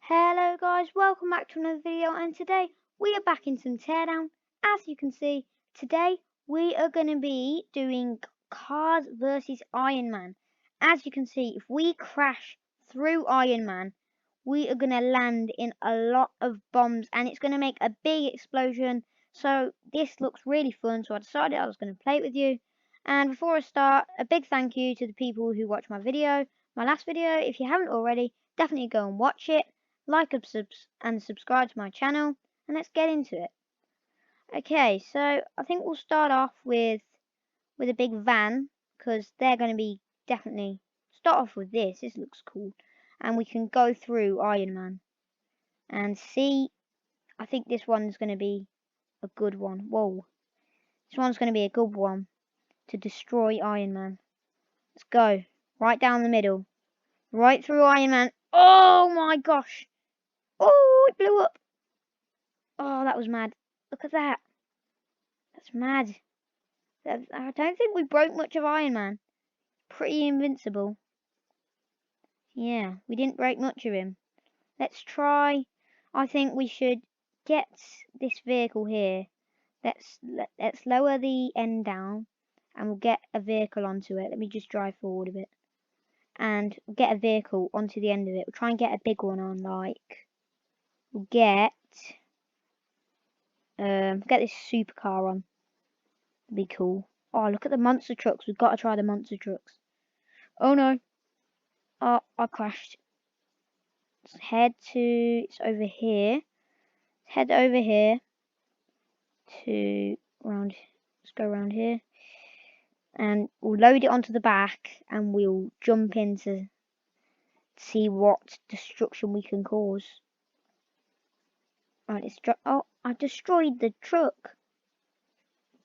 Hello guys, welcome back to another video, and today we are back in some teardown. As you can see, today we are going to be doing Cars versus Iron Man. As you can see, if we crash through Iron Man, we are going to land in a lot of bombs and it's going to make a big explosion. So this looks really fun, so I decided I was going to play it with you. And before I start, a big thank you to the people who watched my last video. If you haven't already, definitely go and watch it. Like and subscribe to my channel, and let's get into it. Okay, so I think we'll start off with a big van, because they're going to be definitely start off with this. This looks cool, and we can go through Iron Man and see. I think this one's going to be a good one. Whoa, this one's going to be a good one to destroy Iron Man. Let's go right down the middle, right through Iron Man. Oh my gosh! Oh, it blew up. Oh, that was mad. Look at that. That's mad. I don't think we broke much of Iron Man. Pretty invincible. Yeah, we didn't break much of him. Let's try. I think we should get this vehicle here. Let's lower the end down, and we'll get a vehicle onto it. Let me just drive forward a bit, and get a vehicle onto the end of it. We'll try and get a big one on. We'll get this supercar on. It'd be cool. Oh, look at the monster trucks. We've got to try the monster trucks. Oh no. Oh, I crashed. Let's head to, it's over here. Let's head over here to let's go around here. And we'll load it onto the back and we'll jump in to see what destruction we can cause. Alright, oh, I destroyed the truck.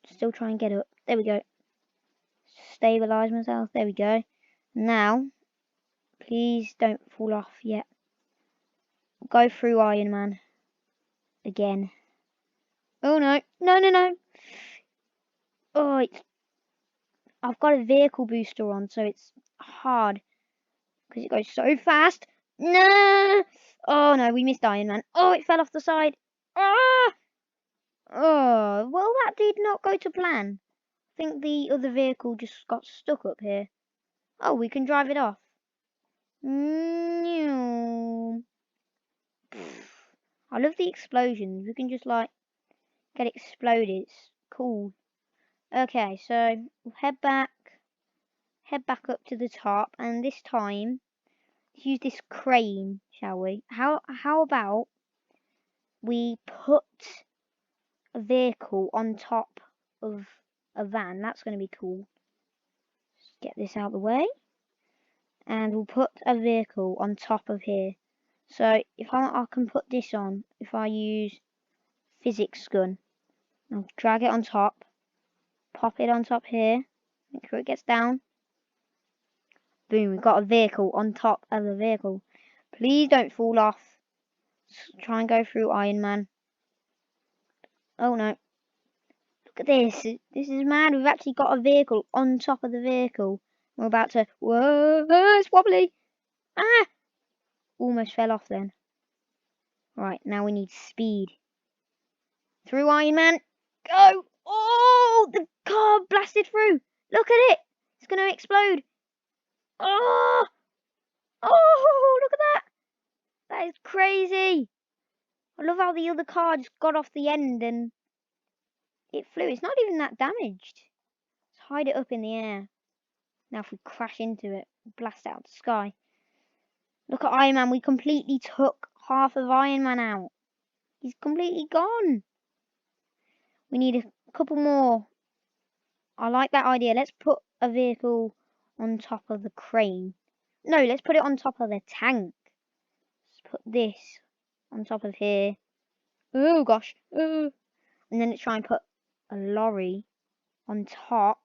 Still try and get up. There we go. Stabilize myself. There we go. Now, please don't fall off yet. Go through Iron Man again. Oh no. No. Oh, I've got a vehicle booster on, so it's hard because it goes so fast. No. Oh no, we missed Iron Man. Oh, it fell off the side. Ah. Oh, well, that did not go to plan. I think the other vehicle just got stuck up here. Oh, we can drive it off. I love the explosions. We can just get exploded. It's cool. Okay, so we'll head back up to the top, and this time use this crane, shall we? How about we put a vehicle on top of a van? That's going to be cool. Just get this out of the way, and we'll put a vehicle on top of here. So if I can put this on, if I use physics gun, I'll drag it on top, pop it on top here, make sure it gets down. Boom, we've got a vehicle on top of a vehicle. Please don't fall off. Let's try and go through Iron Man. Oh no. Look at this. This is mad. We've actually got a vehicle on top of the vehicle. We're about to... Whoa, it's wobbly. Ah! Almost fell off then. Right, now we need speed. Through Iron Man. Go! Oh, the car blasted through. Look at it. It's going to explode. Oh! Oh, look at that. That is crazy. I love how the other car just got off the end and it flew. It's not even that damaged. Let's hide it up in the air. Now if we crash into it, blast out the sky. Look at Iron Man. We completely took half of Iron Man out. He's completely gone. We need a couple more. I like that idea. Let's put a vehicle on top of the crane. No, let's put it on top of the tank. Let's put this on top of here. Oh gosh. And then let's try and put a lorry on top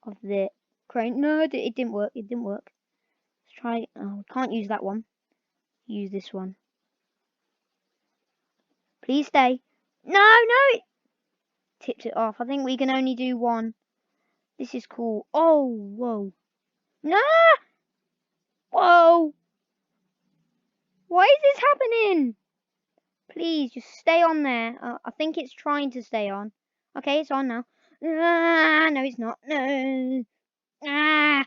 of the crane. No, it didn't work. It didn't work. Let's try. Oh, we can't use that one. Use this one. Please stay. No, it tipped it off. I think we can only do one. This is cool. Oh, whoa. No! Whoa! Why is spinning. Please, just stay on there. I think it's trying to stay on. Okay, it's on now. No, it's not. No. Ah,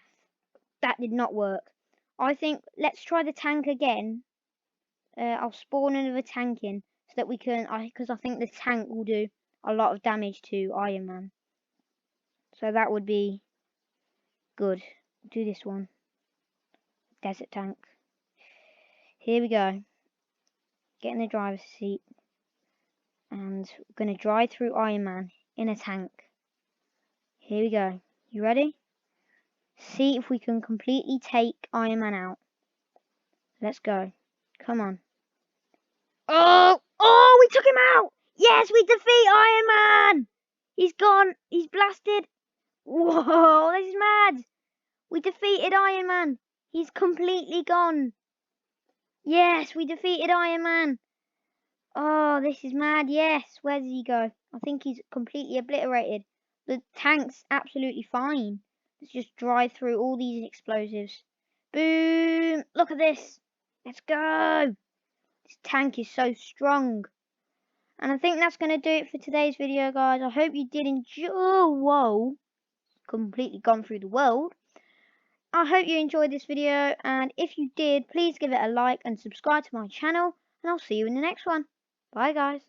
that did not work. I think let's try the tank again. I'll spawn another tank in so that we can, because I think the tank will do a lot of damage to Iron Man. So that would be good. Do this one. Desert tank. Here we go. Get in the driver's seat. And we're going to drive through Iron Man in a tank. Here we go. You ready? See if we can completely take Iron Man out. Let's go. Come on. Oh! Oh, we took him out! Yes, we defeat Iron Man! He's gone. He's blasted. Whoa, this is mad. We defeated Iron Man. He's completely gone. Yes, we defeated Iron Man. Oh, this is mad. Yes, where did he go? I think he's completely obliterated. The tank's absolutely fine. Let's just drive through all these explosives. Boom! Look at this. Let's go. This tank is so strong. And I think that's going to do it for today's video, guys. I hope you did enjoy. Oh, whoa. Completely gone through the world. I hope you enjoyed this video. And if you did, please give it a like and subscribe to my channel. And I'll see you in the next one. Bye, guys.